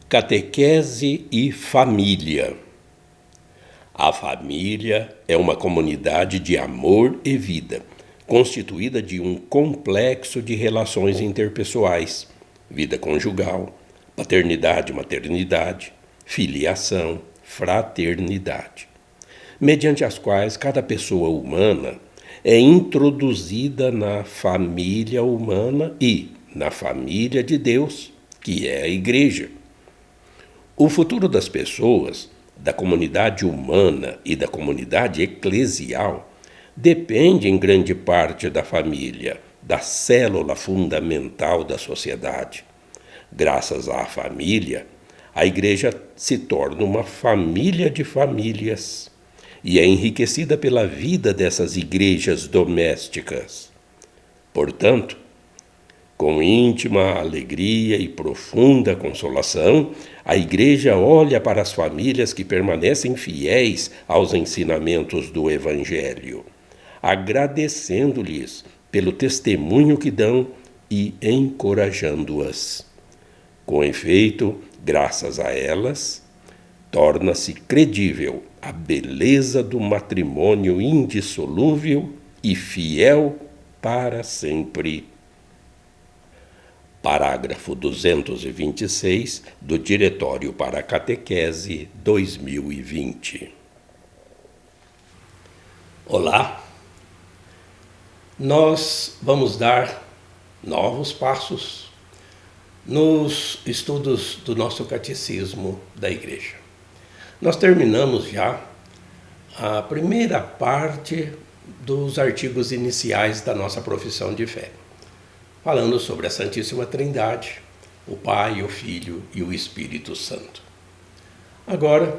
Catequese e família. A família é uma comunidade de amor e vida, constituída de um complexo de relações interpessoais, vida conjugal, paternidade e maternidade, filiação, fraternidade, mediante as quais cada pessoa humana é introduzida na família humana e na família de Deus, que é a Igreja. O futuro das pessoas, da comunidade humana e da comunidade eclesial depende em grande parte da família, da célula fundamental da sociedade. Graças à família, a Igreja se torna uma família de famílias e é enriquecida pela vida dessas igrejas domésticas. Portanto, com íntima alegria e profunda consolação, a Igreja olha para as famílias que permanecem fiéis aos ensinamentos do Evangelho, agradecendo-lhes pelo testemunho que dão e encorajando-as. Com efeito, graças a elas, torna-se credível a beleza do matrimônio indissolúvel e fiel para sempre. Parágrafo 226 do Diretório para a Catequese 2020. Olá! Nós vamos dar novos passos nos estudos do nosso Catecismo da Igreja. Nós terminamos já a primeira parte dos artigos iniciais da nossa profissão de fé, falando sobre a Santíssima Trindade, o Pai, o Filho e o Espírito Santo. Agora,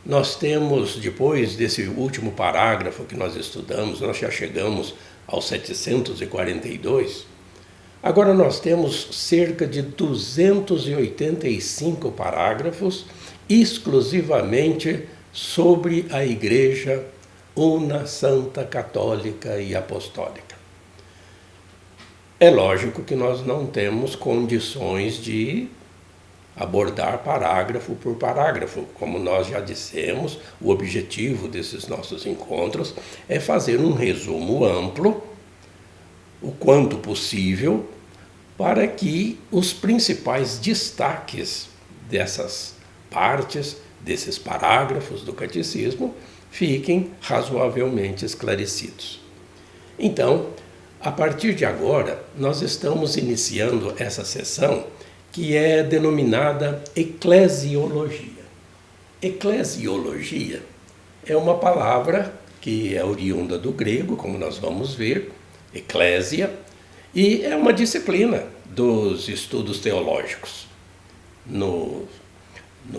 nós temos, depois desse último parágrafo que nós estudamos, nós já chegamos aos 742, agora nós temos cerca de 285 parágrafos exclusivamente sobre a Igreja Una, Santa, Católica e Apostólica. É lógico que nós não temos condições de abordar parágrafo por parágrafo. Como nós já dissemos, o objetivo desses nossos encontros é fazer um resumo amplo, o quanto possível, para que os principais destaques dessas partes, desses parágrafos do Catecismo, fiquem razoavelmente esclarecidos. Então, a partir de agora, nós estamos iniciando essa sessão que é denominada eclesiologia. Eclesiologia é uma palavra que é oriunda do grego, como nós vamos ver, eclésia, e é uma disciplina dos estudos teológicos. No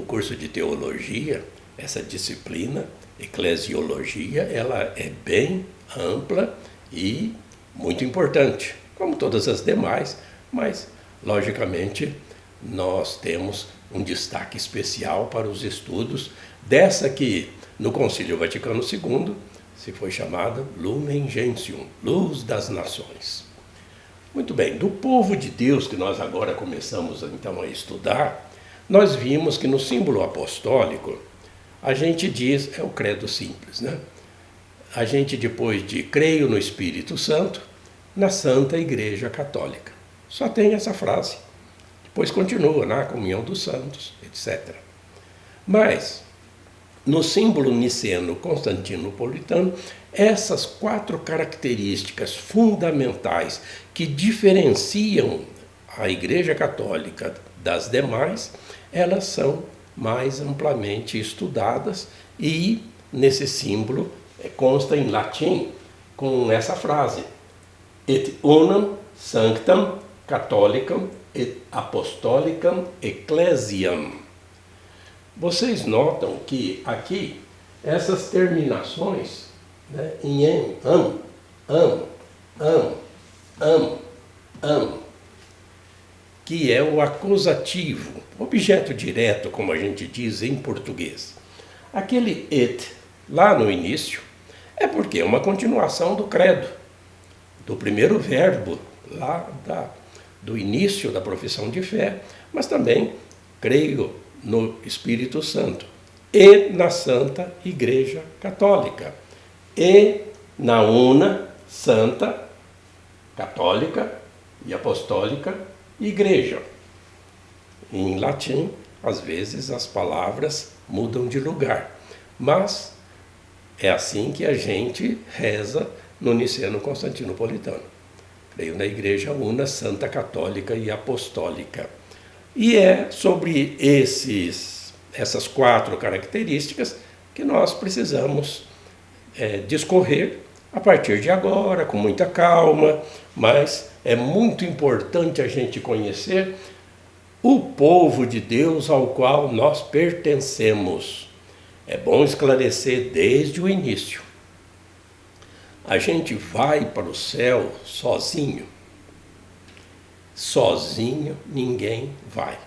curso de teologia, essa disciplina, eclesiologia, ela é bem ampla e muito importante, como todas as demais, mas, logicamente, nós temos um destaque especial para os estudos dessa que, no Concílio Vaticano II, se foi chamada Lumen Gentium, Luz das Nações. Muito bem, do povo de Deus que nós agora começamos então a estudar, nós vimos que no símbolo apostólico, a gente diz, é o credo simples, né? A gente, depois de creio no Espírito Santo, na Santa Igreja Católica. Só tem essa frase. Depois continua na comunhão dos santos, etc. Mas, no símbolo niceno-constantinopolitano, essas 4 características fundamentais que diferenciam a Igreja Católica das demais, elas são mais amplamente estudadas e, nesse símbolo, consta em latim com essa frase: et unam sanctam catholicam et apostolicam ecclesiam. Vocês notam que aqui essas terminações, né, em que é o acusativo, objeto direto, como a gente diz em português. Aquele et lá no início é porque é uma continuação do credo, do primeiro verbo lá do início da profissão de fé, mas também creio no Espírito Santo, e na Santa Igreja Católica, e na una, santa, católica e apostólica Igreja. Em latim, às vezes as palavras mudam de lugar, mas é assim que a gente reza no Niceno Constantinopolitano. Creio na Igreja Una, Santa, Católica e Apostólica. E é sobre essas 4 características que nós precisamos discorrer a partir de agora, com muita calma, mas é muito importante a gente conhecer o povo de Deus ao qual nós pertencemos. É bom esclarecer desde o início. A gente vai para o céu sozinho? Sozinho ninguém vai.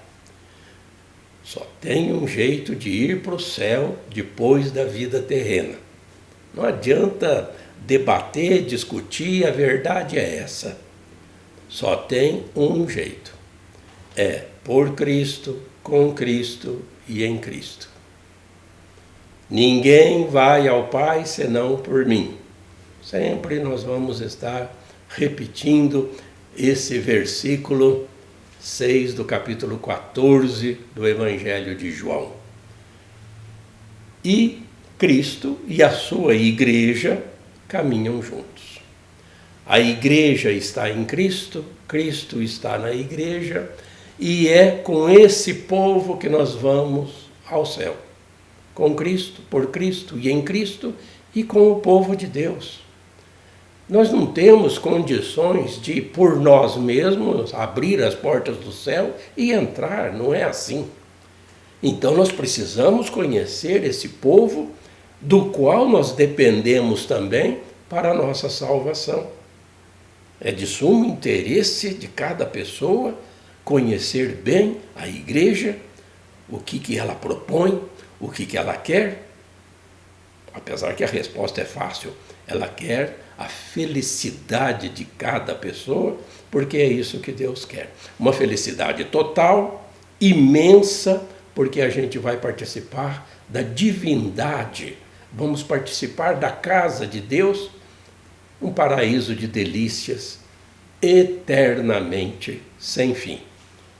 Só tem um jeito de ir para o céu depois da vida terrena. Não adianta debater, discutir, a verdade é essa. Só tem um jeito. É por Cristo, com Cristo e em Cristo. Ninguém vai ao Pai senão por mim. Sempre nós vamos estar repetindo esse versículo 6 do capítulo 14 do Evangelho de João. E Cristo e a sua igreja caminham juntos. A igreja está em Cristo, Cristo está na igreja, e é com esse povo que nós vamos ao céu. Com Cristo, por Cristo e em Cristo, e com o povo de Deus. Nós não temos condições de, por nós mesmos, abrir as portas do céu e entrar, não é assim. Então nós precisamos conhecer esse povo, do qual nós dependemos também para a nossa salvação. É de sumo interesse de cada pessoa conhecer bem a igreja, o que ela propõe, o que ela quer. Apesar que a resposta é fácil, ela quer a felicidade de cada pessoa, porque é isso que Deus quer. Uma felicidade total, imensa, porque a gente vai participar da divindade, vamos participar da casa de Deus, um paraíso de delícias, eternamente sem fim.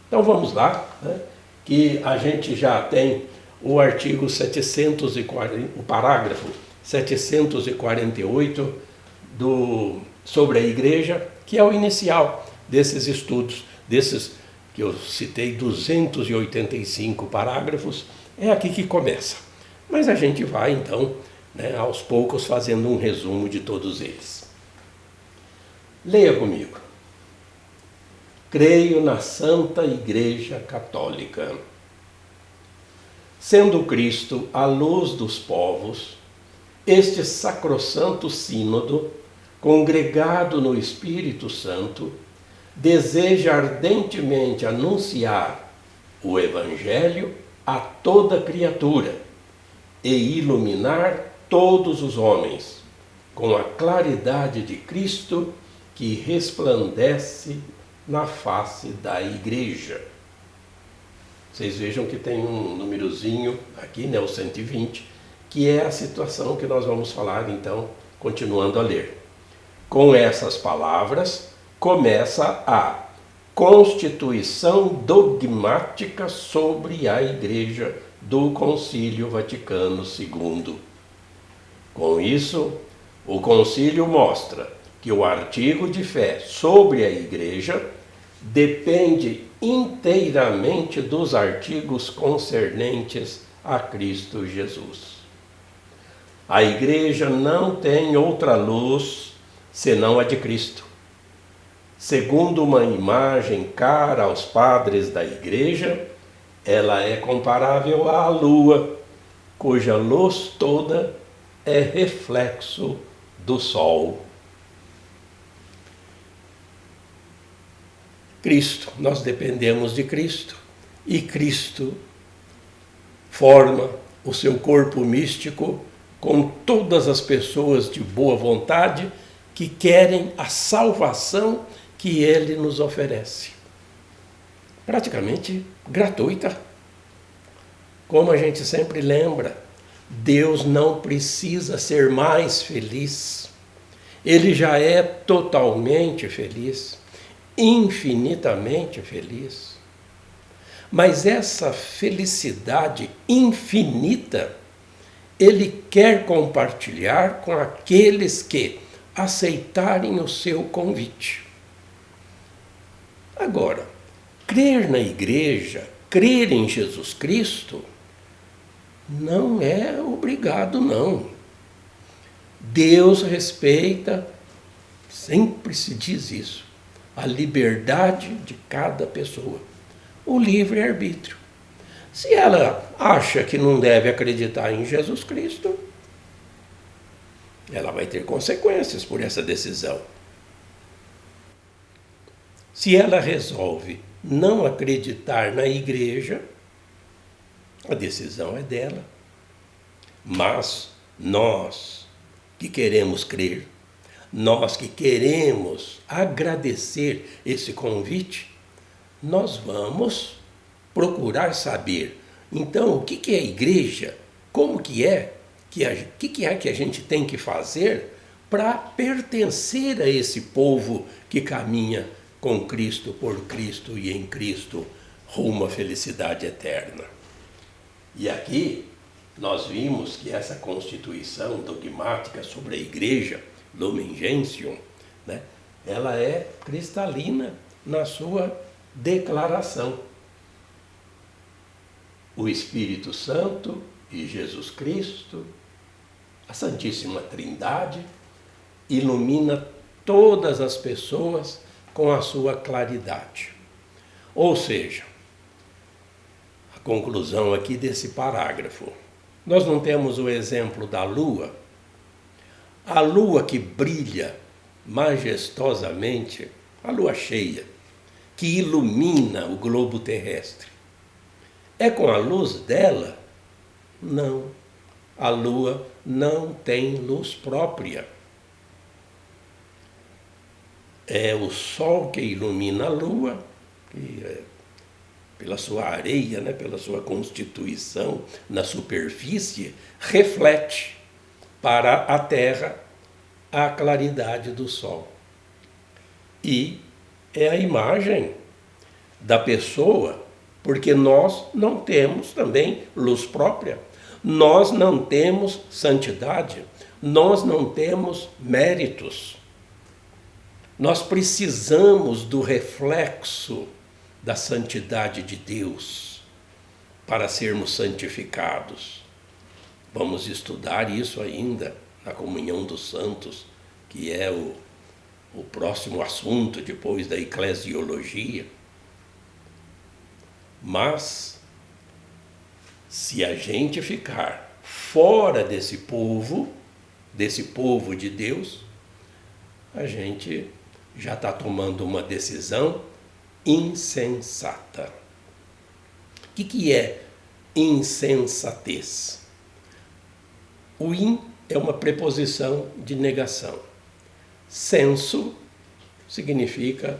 Então vamos lá, né, que a gente já tem o artigo 740, o parágrafo 748 sobre a igreja, que é o inicial desses estudos, desses que eu citei 285 parágrafos, é aqui que começa. Mas a gente vai então, né, aos poucos, fazendo um resumo de todos eles. Leia comigo. Creio na Santa Igreja Católica. Sendo Cristo a luz dos povos, este sacrossanto sínodo, congregado no Espírito Santo, deseja ardentemente anunciar o Evangelho a toda criatura e iluminar todos os homens com a claridade de Cristo que resplandece na face da Igreja. Vocês vejam que tem um númerozinho aqui, né, o 120, que é a situação que nós vamos falar, então, continuando a ler. Com essas palavras, começa a Constituição Dogmática sobre a Igreja do Concílio Vaticano II. Com isso, o concílio mostra que o artigo de fé sobre a Igreja depende inteiramente dos artigos concernentes a Cristo Jesus. A Igreja não tem outra luz senão a de Cristo. Segundo uma imagem cara aos padres da Igreja, ela é comparável à lua, cuja luz toda é reflexo do sol. Cristo, nós dependemos de Cristo, e Cristo forma o seu corpo místico com todas as pessoas de boa vontade que querem a salvação que Ele nos oferece. Praticamente gratuita. como a gente sempre lembra, Deus não precisa ser mais feliz. Ele já é totalmente feliz, infinitamente feliz. Mas essa felicidade infinita, Ele quer compartilhar com aqueles que aceitarem o seu convite. Agora, crer na igreja, crer em Jesus Cristo, não é obrigado, não. Deus respeita, sempre se diz isso, a liberdade de cada pessoa, o livre-arbítrio. Se ela acha que não deve acreditar em Jesus Cristo, ela vai ter consequências por essa decisão. Se ela resolve não acreditar na igreja, a decisão é dela. Mas nós que queremos crer, nós que queremos agradecer esse convite, nós vamos procurar saber, então, o que é a igreja? Como que é? Que a gente tem que fazer para pertencer a esse povo que caminha com Cristo, por Cristo e em Cristo, rumo à felicidade eterna? E aqui nós vimos que essa constituição dogmática sobre a igreja, Lumen Gentium, né, ela é cristalina na sua declaração. O Espírito Santo e Jesus Cristo, a Santíssima Trindade, ilumina todas as pessoas com a sua claridade. Ou seja, a conclusão aqui desse parágrafo, nós não temos o exemplo da lua, a lua que brilha majestosamente, a lua cheia, que ilumina o globo terrestre. É com a luz dela? Não. A lua não tem luz própria. É o sol que ilumina a lua, pela sua areia, né, pela sua constituição na superfície, reflete para a terra a claridade do sol. E é a imagem da pessoa, porque nós não temos também luz própria, nós não temos santidade, nós não temos méritos. Nós precisamos do reflexo da santidade de Deus para sermos santificados. Vamos estudar isso ainda na comunhão dos santos, que é o próximo assunto depois da eclesiologia. Mas, se a gente ficar fora desse povo de Deus, a gente já está tomando uma decisão insensata. O que é insensatez? O in é uma preposição de negação. Senso significa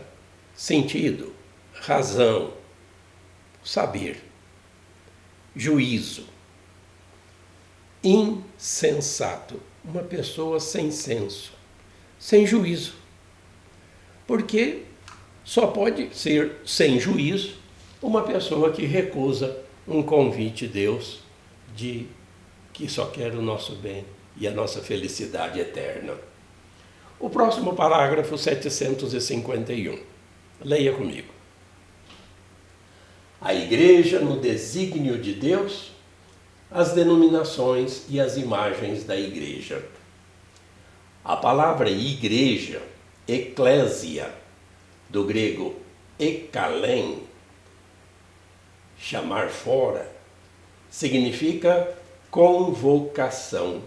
sentido, razão, saber, juízo. Insensato, uma pessoa sem senso, sem juízo. Porque só pode ser sem juízo uma pessoa que recusa um convite de Deus que só quer o nosso bem e a nossa felicidade eterna. O próximo parágrafo 751. Leia comigo. A igreja, no desígnio de Deus, as denominações e as imagens da igreja. A palavra igreja, eclésia, do grego ekalen, chamar fora, significa convocação.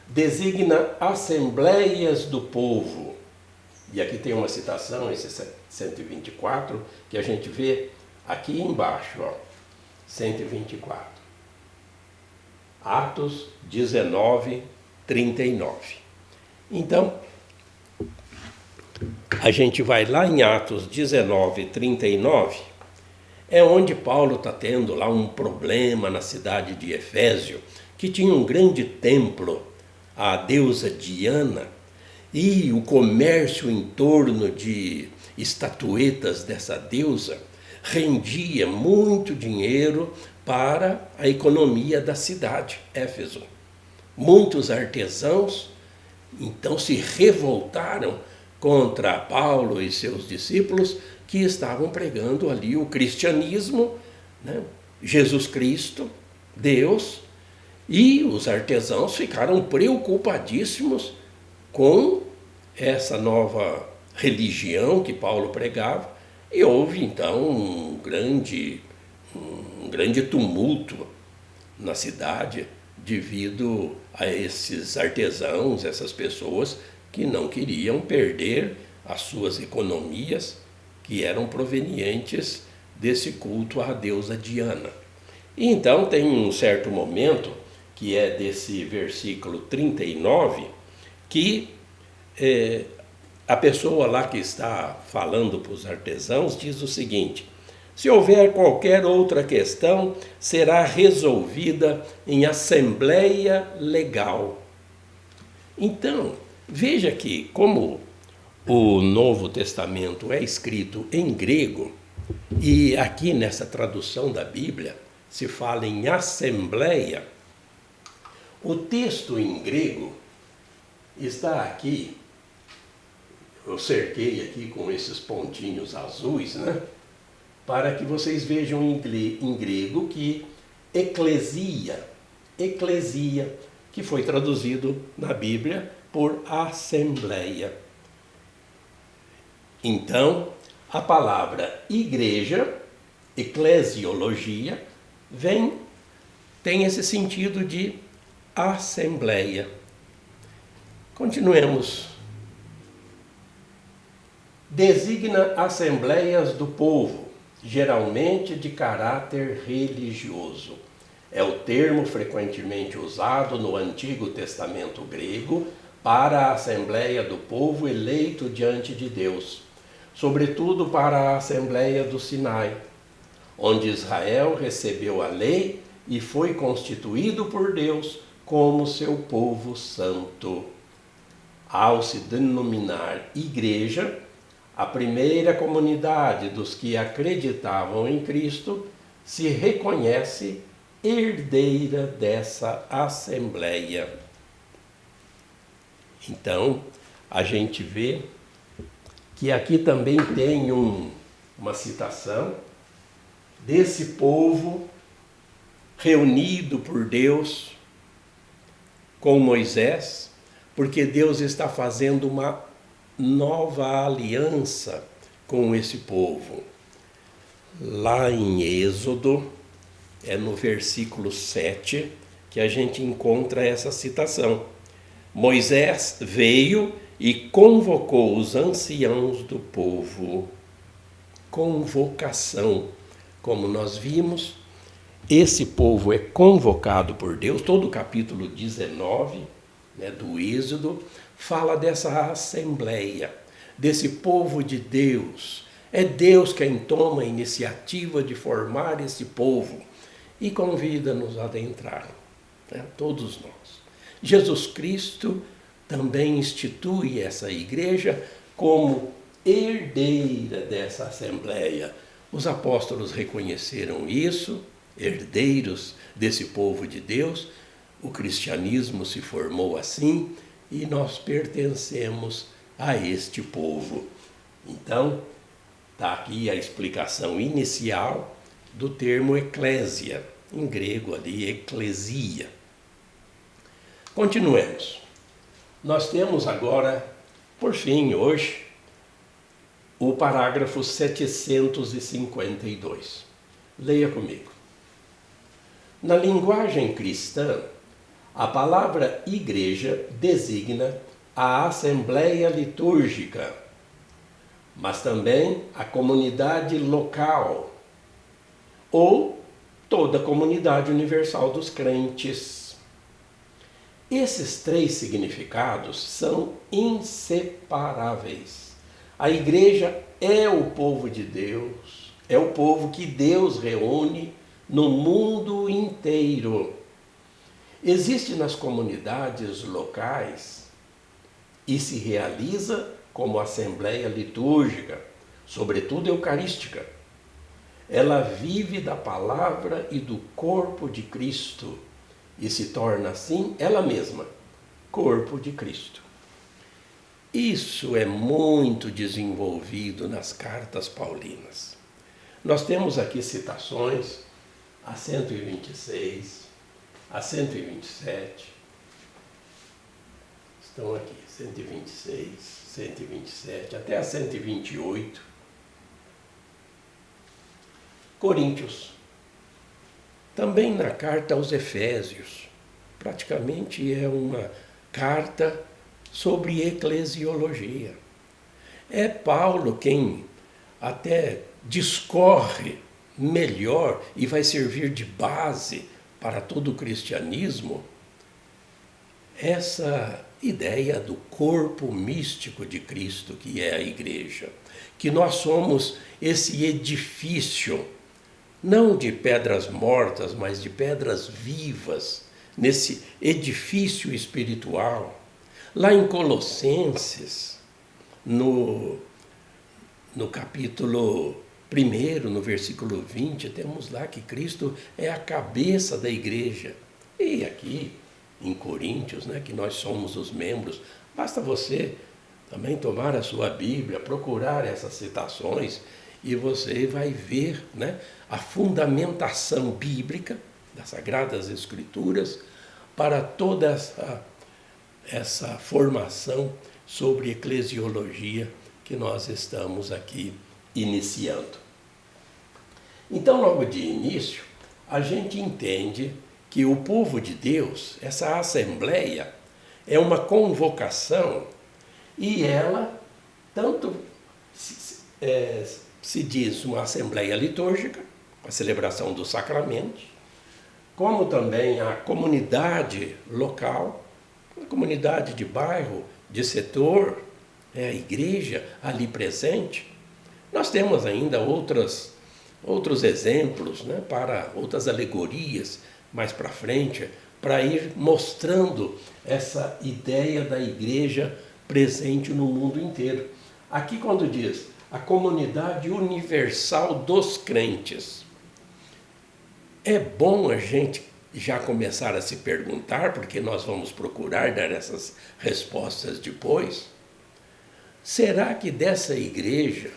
Designa assembleias do povo. E aqui tem uma citação, esse 124, que a gente vê aqui embaixo, ó, 124. Atos 19, 39. Então, a gente vai lá em Atos 19, 39 é onde Paulo está tendo lá um problema na cidade de Efésio, que tinha um grande templo à deusa Diana, e o comércio em torno de estatuetas dessa deusa rendia muito dinheiro para a economia da cidade, Éfeso. Muitos artesãos então se revoltaram contra Paulo e seus discípulos, que estavam pregando ali o cristianismo, né? Jesus Cristo, Deus, e os artesãos ficaram preocupadíssimos com essa nova religião que Paulo pregava, e houve então um grande tumulto na cidade devido a esses artesãos, essas pessoas que não queriam perder as suas economias, que eram provenientes desse culto à deusa Diana. E então tem um certo momento, que é desse versículo 39, que a pessoa lá que está falando para os artesãos diz o seguinte: se houver qualquer outra questão, será resolvida em assembleia legal. Então, veja que, como o Novo Testamento é escrito em grego, e aqui nessa tradução da Bíblia se fala em assembleia, o texto em grego está aqui, eu cerquei aqui com esses pontinhos azuis, né? Para que vocês vejam em grego que eclesia, que foi traduzido na Bíblia por assembleia. Então, a palavra igreja, eclesiologia, tem esse sentido de assembleia. Continuemos. Designa assembleias do povo, geralmente de caráter religioso. É o termo frequentemente usado no Antigo Testamento grego para a assembleia do povo eleito diante de Deus, sobretudo para a assembleia do Sinai, onde Israel recebeu a lei e foi constituído por Deus como seu povo santo. Ao se denominar igreja, a primeira comunidade dos que acreditavam em Cristo se reconhece herdeira dessa assembleia. Então, a gente vê que aqui também tem uma citação desse povo reunido por Deus com Moisés, porque Deus está fazendo uma nova aliança com esse povo. Lá em Êxodo, é no versículo 7 que a gente encontra essa citação. Moisés veio e convocou os anciãos do povo. Convocação. Como nós vimos, esse povo é convocado por Deus. Todo o capítulo 19, do Êxodo fala dessa assembleia, desse povo de Deus. É Deus quem toma a iniciativa de formar esse povo e convida-nos a adentrar, todos nós. Jesus Cristo também institui essa igreja como herdeira dessa assembleia. Os apóstolos reconheceram isso, herdeiros desse povo de Deus. O cristianismo se formou assim e nós pertencemos a este povo. Então, está aqui a explicação inicial do termo eclésia, em grego ali, eclesia. Continuemos. Nós temos agora, por fim, hoje, o parágrafo 752. Leia comigo. Na linguagem cristã, a palavra igreja designa a assembleia litúrgica, mas também a comunidade local, ou toda a comunidade universal dos crentes. Esses três significados são inseparáveis. A igreja é o povo de Deus, É o povo que Deus reúne no mundo inteiro. Existe nas comunidades locais e se realiza como assembleia litúrgica, sobretudo eucarística. Ela vive da palavra e do corpo de Cristo e se torna assim ela mesma, corpo de Cristo. Isso é muito desenvolvido nas cartas paulinas. Nós temos aqui citações a 126, a 127. Estão aqui, 126, 127, até a 128. Coríntios. Também na carta aos Efésios. Praticamente é uma carta sobre eclesiologia. É Paulo quem até discorre melhor e vai servir de base para todo o cristianismo essa ideia do corpo místico de Cristo, que é a igreja, que nós somos esse edifício, não de pedras mortas, mas de pedras vivas, nesse edifício espiritual. Lá em Colossenses, no capítulo 1, no versículo 20, temos lá que Cristo é a cabeça da igreja. E aqui, em Coríntios, né, que nós somos os membros, basta você também tomar a sua Bíblia, procurar essas citações, e você vai ver, né, a fundamentação bíblica das Sagradas Escrituras para toda essa formação sobre eclesiologia que nós estamos aqui iniciando. Então, logo de início, a gente entende que o povo de Deus, essa assembleia, é uma convocação e ela tanto se diz uma assembleia litúrgica, a celebração dos sacramentos, como também a comunidade local, a comunidade de bairro, de setor, a igreja ali presente. Nós temos ainda outros exemplos, né, para outras alegorias mais para frente, para ir mostrando essa ideia da igreja presente no mundo inteiro. Aqui quando diz a comunidade universal dos crentes, é bom a gente já começar a se perguntar, porque nós vamos procurar dar essas respostas depois. Será que dessa igreja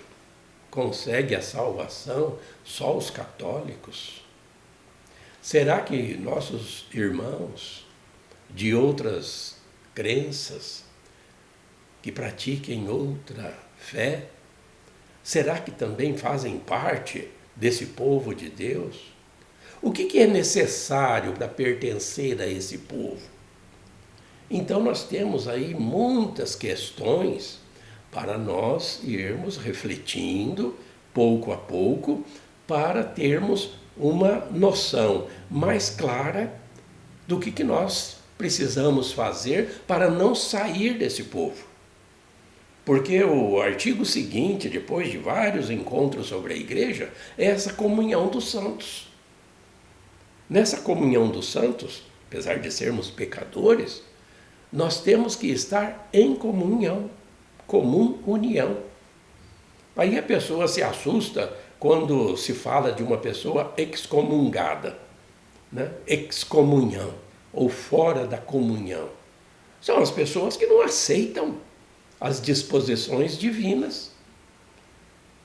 consegue a salvação só os católicos? Será que nossos irmãos de outras crenças, que pratiquem outra fé, será que também fazem parte desse povo de Deus? O que é necessário para pertencer a esse povo? Então nós temos aí muitas questões para nós irmos refletindo pouco a pouco para termos uma noção mais clara do que nós precisamos fazer para não sair desse povo. Porque o artigo seguinte, depois de vários encontros sobre a igreja, é essa comunhão dos santos. Nessa comunhão dos santos, apesar de sermos pecadores, nós temos que estar em comunhão, comum união. Aí a pessoa se assusta quando se fala de uma pessoa excomungada, né? Excomunhão, ou fora da comunhão. São as pessoas que não aceitam as disposições divinas,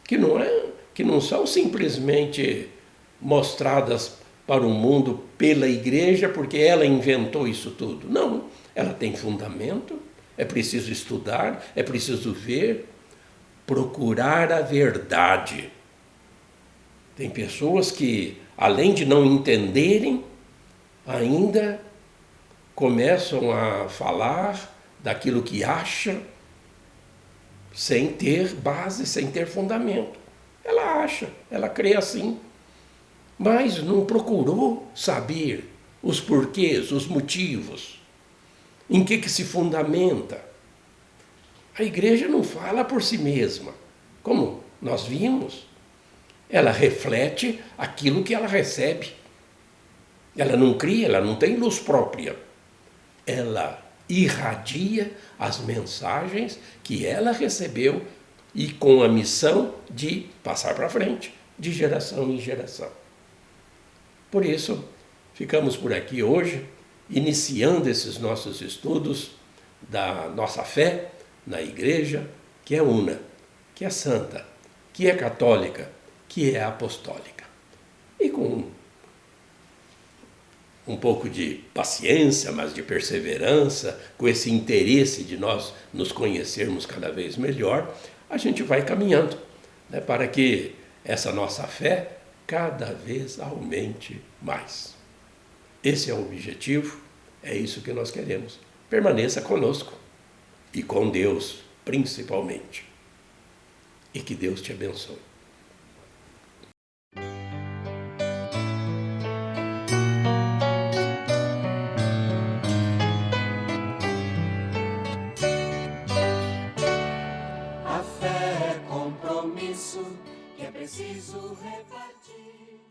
que não são simplesmente mostradas para o mundo pela igreja porque ela inventou isso tudo. Não, ela tem fundamento, é preciso estudar, é preciso ver, procurar a verdade. Tem pessoas que, além de não entenderem, ainda começam a falar daquilo que acham, sem ter base, sem ter fundamento. Ela acha, ela crê assim, mas não procurou saber os porquês, os motivos, em que se fundamenta. A igreja não fala por si mesma, como nós vimos. Ela reflete aquilo que ela recebe. Ela não cria, ela não tem luz própria. Ela irradia as mensagens que ela recebeu e com a missão de passar para frente, de geração em geração. Por isso, ficamos por aqui hoje, iniciando esses nossos estudos da nossa fé na Igreja, que é una, que é santa, que é católica, que é apostólica. E com um pouco de paciência, mas de perseverança, com esse interesse de nós nos conhecermos cada vez melhor, a gente vai caminhando, né, para que essa nossa fé cada vez aumente mais. Esse é o objetivo, é isso que nós queremos. Permaneça conosco e com Deus, principalmente. E que Deus te abençoe. A fé é compromisso que é preciso reparar.